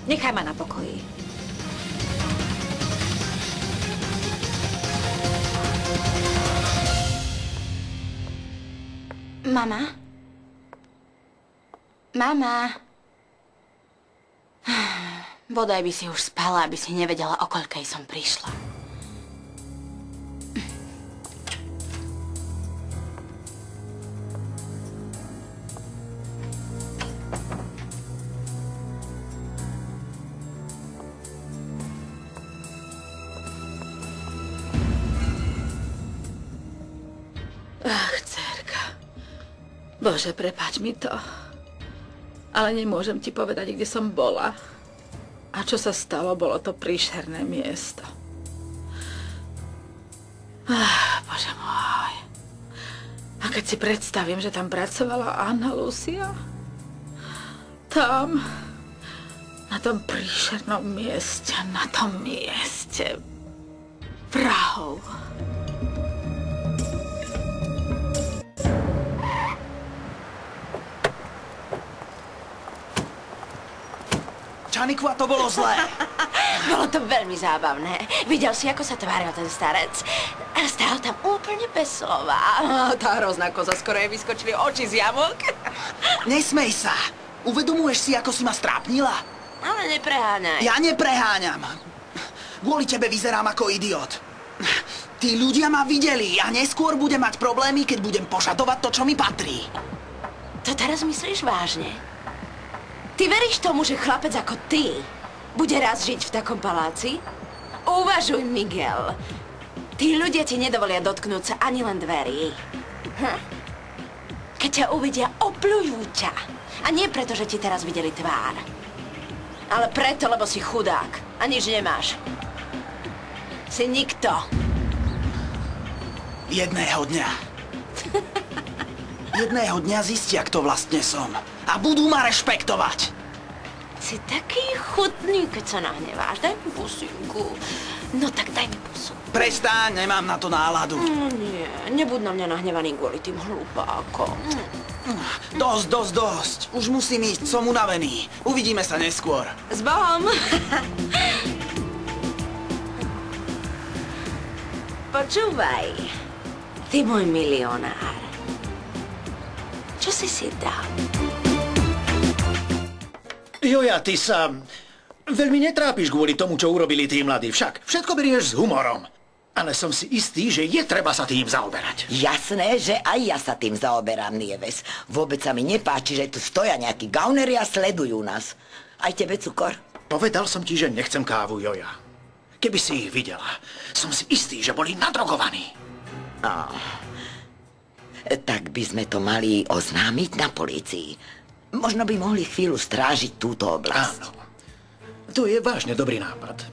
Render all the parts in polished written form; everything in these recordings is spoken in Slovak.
Nechaj ma na pokoji. Mama? Mama? Bodaj by si už spala, aby si nevedela, o koľkej som prišla. Ach, dcérka. Bože, prepáč mi to. Ale nemôžem ti povedať, kde som bola. A čo sa stalo, bolo to príšerné miesto. Bože môj. A keď si predstavím, že tam pracovala Anna Lucia, tam, na tom príšernom mieste, Prahou. Čaniku, a to bolo zlé. Bolo to veľmi zábavné. Videl si, ako sa tváril ten starec? A stál tam úplne bez slova. Tá hrozná koza, skoro jej vyskočili oči z jamok. Nesmej sa. Uvedomuješ si, ako si ma strápnila? Ale nepreháňaj. Ja nepreháňam. Kvôli tebe vyzerám ako idiot. Tí ľudia ma videli a neskôr budem mať problémy, keď budem požadovať to, čo mi patrí. To teraz myslíš vážne? Ty veríš tomu, že chlapec ako ty bude raz žiť v takom paláci? Uvažuj, Miguel. Tí ľudia ti nedovolia dotknúť sa ani len dverí. Keď ťa uvidia, opľujú ťa. A nie preto, že ti teraz videli tvár. Ale preto, lebo si chudák a nič nemáš. Si nikto. Jedného dňa zistia, kto vlastne som. A budú ma rešpektovať. Si taký chutný, keď sa nahneváš. Daj mi pusinku. No tak daj mi pusu. Prestaň, nemám na to náladu. Nie, nebuď na mňa nahnevaný kvôli tým hlupákom. Dosť. Už musím ísť, som unavený. Uvidíme sa neskôr. S Bohom. Počúvaj, ty môj milionár. Čo si dal? Joja, ty sa veľmi netrápiš kvôli tomu, čo urobili tí mladí. Však všetko berieš s humorom. Ale som si istý, že je treba sa tým zaoberať. Jasné, že aj ja sa tým zaoberám, Nieves. Vôbec sa mi nepáči, že tu stoja nejakí gauneri a sledujú nás. Aj tebe cukor? Povedal som ti, že nechcem kávu, Joja. Keby si ich videla, som si istý, že boli nadrogovaní. Tak by sme to mali oznámiť na polícii. Možno by mohli chvíľu strážiť túto oblasť. Áno. To je vážne dobrý nápad.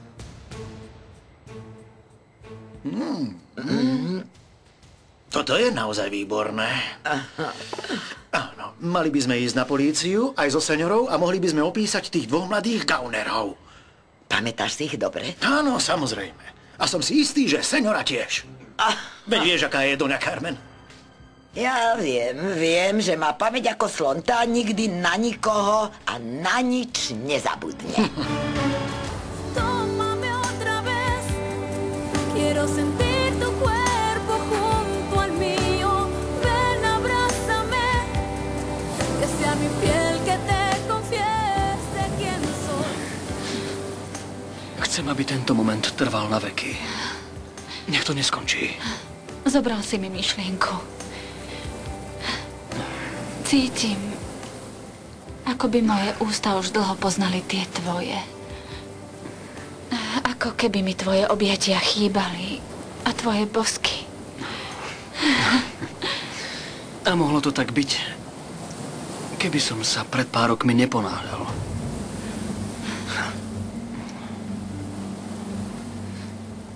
Toto je naozaj výborné. Áno, mali by sme ísť na políciu aj so seňorou a mohli by sme opísať tých dvoch mladých gaunerov. Pamätáš si ich dobre? Áno, samozrejme. A som si istý, že seňora tiež. Veď vieš, aká je Doňa Carmen? Ja viem, že má pamäť ako slon. Tá nikdy na nikoho a na nič nezabudne. Tómame otra vez. Quiero sentir tu cuerpo junto al mío. Ven, abrázame. Que sea mi piel que te confiese quién soy. Chcem, aby tento moment trval na veky. Nech to neskončí. Zobral si mi myšlienku. Cítim, ako by moje ústa už dlho poznali tie tvoje. Ako keby mi tvoje objatia chýbali a tvoje bosky. A mohlo to tak byť, keby som sa pred pár rokmi neponáhľal.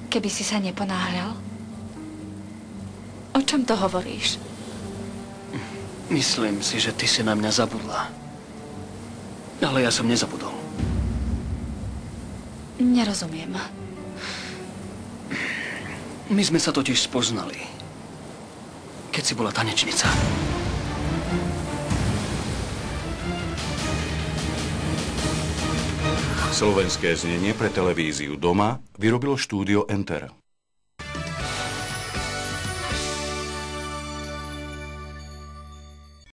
Keby si sa neponáhľal? O čom to hovoríš? Myslím si, že ty si na mňa zabudla. Ale ja som nezabudol. Nerozumiem. My sme sa totiž spoznali, keď si bola tanečnica. Slovenské znenie pre televíziu Doma vyrobilo štúdio Enter.